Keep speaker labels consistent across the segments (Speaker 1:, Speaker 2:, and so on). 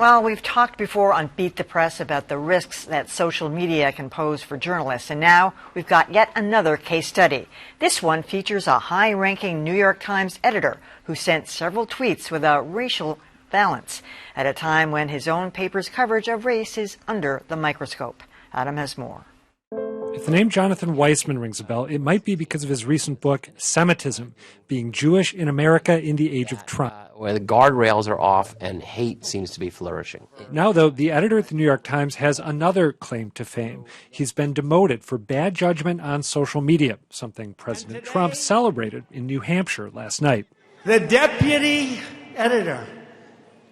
Speaker 1: Well, we've talked before on Beat the Press about the risks that social media can pose for journalists, and now we've got yet another case study. This one features a high-ranking New York Times editor who sent several tweets without racial balance at a time when his own paper's coverage of race is under the microscope. Adam has more.
Speaker 2: If the name Jonathan Weissman rings a bell, it might be because of his recent book, Semitism, Being Jewish in America in the Age of Trump.
Speaker 3: Where the guardrails are off and hate seems to be flourishing.
Speaker 2: Now, though, the editor at the New York Times has another claim to fame. He's been demoted for bad judgment on social media, something President Trump celebrated in New Hampshire last night.
Speaker 4: The deputy editor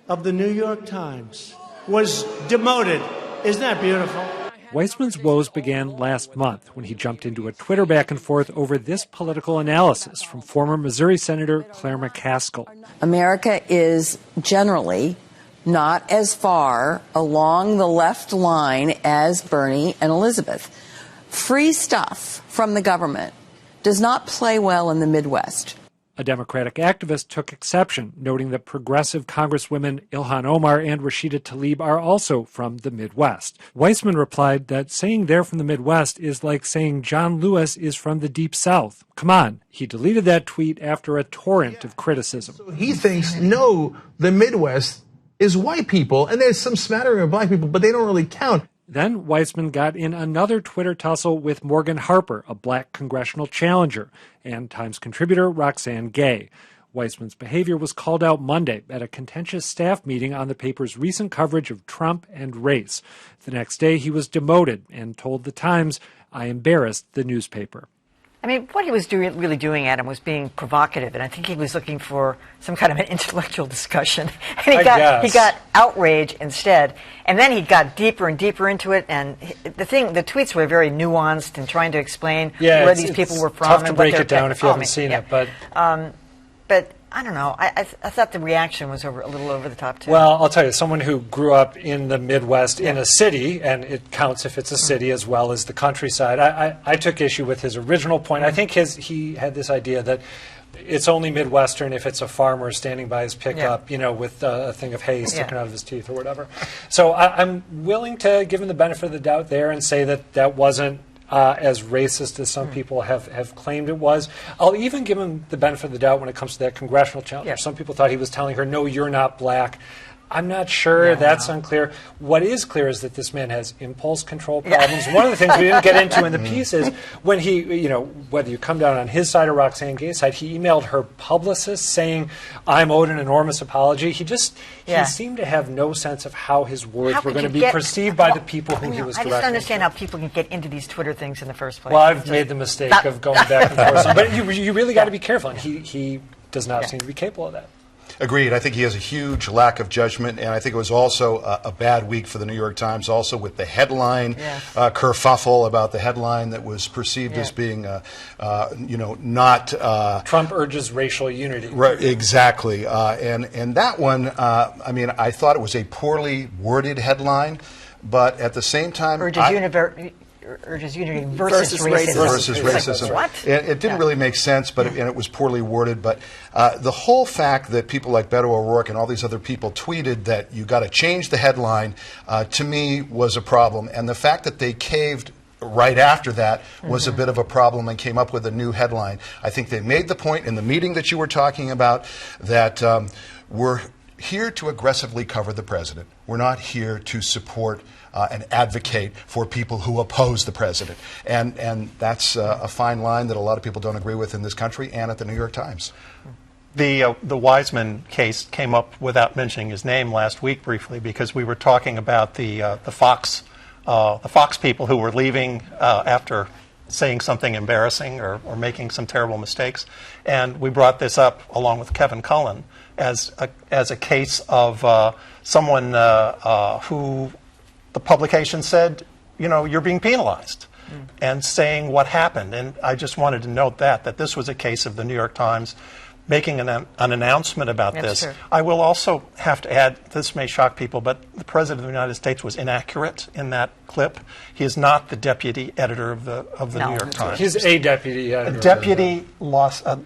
Speaker 4: of the New York Times was demoted. Isn't that beautiful?
Speaker 2: Weissman's woes began last month when he jumped into a Twitter back and forth over this political analysis from former Missouri Senator Claire McCaskill.
Speaker 5: America is generally not as far along the left line as Bernie and Elizabeth. Free stuff from the government does not play well in the Midwest.
Speaker 2: A Democratic activist took exception, noting that progressive Congresswomen Ilhan Omar and Rashia Tlaib are also from the Midwest. Weissman replied that saying they're from the Midwest is like saying John Lewis is from the Deep South. Come on. He deleted that tweet after a torrent of criticism.
Speaker 6: So he thinks, no, the Midwest is white people, and there's some smattering of black people, but they don't really count.
Speaker 2: Then Weissman got in another Twitter tussle with Morgan Harper, a black congressional challenger, and Times contributor Roxane Gay. Weissman's behavior was called out Monday at a contentious staff meeting on the paper's recent coverage of Trump and race. The next day, he was demoted and told the Times, "I embarrassed the newspaper."
Speaker 1: I mean, what he was really doing, Adam, was being provocative, and I think he was looking for some kind of an intellectual discussion. And he got outrage instead, and then he got deeper and deeper into it. And the tweets were very nuanced and trying to explain where these people were from.
Speaker 2: Tough to
Speaker 1: and
Speaker 2: break it down if you haven't seen it, but
Speaker 1: I don't know. I thought the reaction was a little over the top, too.
Speaker 2: Well, I'll tell you, someone who grew up in the Midwest in a city, and it counts if it's a city as well as the countryside, I took issue with his original point. I think he had this idea that it's only Midwestern if it's a farmer standing by his pickup, with a thing of hay sticking out of his teeth or whatever. So I'm willing to give him the benefit of the doubt there and say that wasn't as racist as some people have claimed it was. I'll even give him the benefit of the doubt when it comes to that congressional challenge. Some people thought he was telling her, no, you're not black. I'm not sure. That's unclear. What is clear is that this man has impulse control problems. One of the things we didn't get into in the piece is when he, whether you come down on his side or Roxane Gay's side, he emailed her publicist saying, I'm owed an enormous apology. He seemed to have no sense of how his words were going to be perceived by the people who he was directing.
Speaker 1: I just understand how people can get into these Twitter things in the first place.
Speaker 2: Well, I've made the mistake of going back and forth. But you really got to be careful. And he does not seem to be capable of that.
Speaker 7: Agreed. I think he has a huge lack of judgment, and I think it was also a bad week for the New York Times, also with the headline kerfuffle about the headline that was perceived as being, not...
Speaker 2: Trump urges racial unity.
Speaker 7: Right, exactly. And that one, I thought it was a poorly worded headline, but at the same time...
Speaker 1: urges unity versus racism.
Speaker 7: What? It didn't really make sense, and it was poorly worded. But the whole fact that people like Beto O'Rourke and all these other people tweeted that you got to change the headline, to me, was a problem. And the fact that they caved right after that was a bit of a problem and came up with a new headline. I think they made the point in the meeting that you were talking about that we're here to aggressively cover the president. We're not here to support and advocate for people who oppose the president. And that's a fine line that a lot of people don't agree with in this country and at the New York Times.
Speaker 8: The Weissman case came up without mentioning his name last week briefly because we were talking about the Fox people who were leaving after saying something embarrassing or making some terrible mistakes. And we brought this up along with Kevin Cullen as a case of someone who the publication said, you're being penalized, and saying what happened. And I just wanted to note that this was a case of the New York Times making an announcement about
Speaker 1: That's
Speaker 8: this.
Speaker 1: true.
Speaker 8: I will also have to add, this may shock people, but the President of the United States was inaccurate in that clip. He is not the deputy editor of the
Speaker 1: No.
Speaker 8: New York Times.
Speaker 2: He's a deputy editor.
Speaker 8: Deputy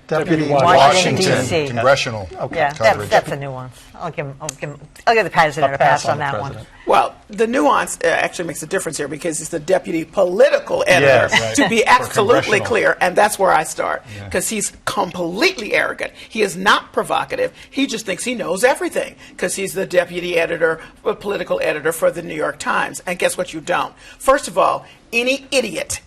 Speaker 2: Deputy
Speaker 1: Washington,
Speaker 7: Washington
Speaker 1: D.C.
Speaker 7: congressional
Speaker 1: Yeah,
Speaker 7: coverage.
Speaker 1: that's a nuance. I'll give the president a pass on
Speaker 8: the
Speaker 1: that
Speaker 8: president.
Speaker 1: one.
Speaker 9: Well, the nuance actually makes a difference here because he's the deputy political editor,
Speaker 8: Yes. Right.
Speaker 9: to be absolutely
Speaker 7: congressional.
Speaker 9: clear, and that's where I start, because he's completely arrogant. He is not provocative. He just thinks he knows everything because he's the deputy editor, political editor for the New York Times. And guess what? You don't. First of all, any idiot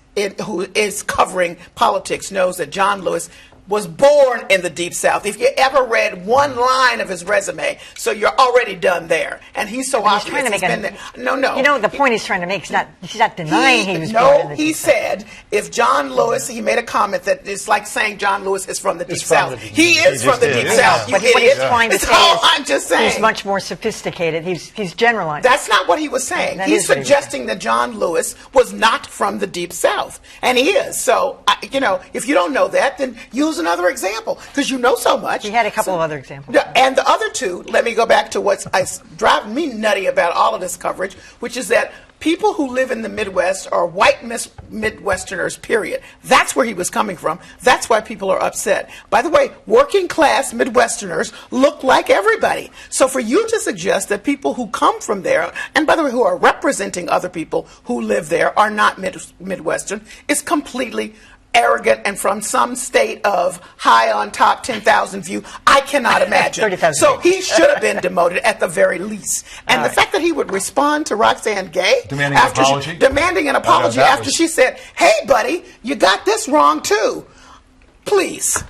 Speaker 9: who is covering politics knows that John Lewis was born in the Deep South. If you ever read one line of his resume, so you're already done there. And he's so
Speaker 1: He's
Speaker 9: obvious.
Speaker 1: trying to make
Speaker 9: been there. No.
Speaker 1: You know, the point he's trying to make, he's not denying he was born in the
Speaker 9: he
Speaker 1: Deep South.
Speaker 9: said if John Lewis, he made a comment that it's like saying John Lewis is from the Deep
Speaker 2: It's from
Speaker 9: South.
Speaker 2: the Deep
Speaker 9: He is from the Deep South. You
Speaker 1: What he's
Speaker 9: idiot.
Speaker 1: trying to
Speaker 9: That's
Speaker 1: say
Speaker 9: all
Speaker 1: is
Speaker 9: I'm just saying.
Speaker 1: he's much more sophisticated. He's generalizing.
Speaker 9: That's not what he was saying.
Speaker 1: That
Speaker 9: He's
Speaker 1: is what he was
Speaker 9: suggesting that John Lewis was not from the Deep South, and he is. So, if you don't know that, then use another example because you know so much.
Speaker 1: He had a couple of other examples.
Speaker 9: Yeah, and the other two, let me go back to what's driving me nutty about all of this coverage, which is that people who live in the Midwest are white Midwesterners, period. That's where he was coming from. That's why people are upset. By the way, working class Midwesterners look like everybody. So for you to suggest that people who come from there, and by the way, who are representing other people who live there, are not Midwestern, is completely arrogant and from some state of high on top 10,000 view. I cannot imagine.
Speaker 1: 30,000.
Speaker 9: So he should have been demoted at the very least. And the fact that he would respond to Roxanne Gay
Speaker 7: Demanding an apology?
Speaker 9: demanding an apology
Speaker 7: that
Speaker 9: after
Speaker 7: was-
Speaker 9: she said, "Hey, buddy, you got this wrong too." Please.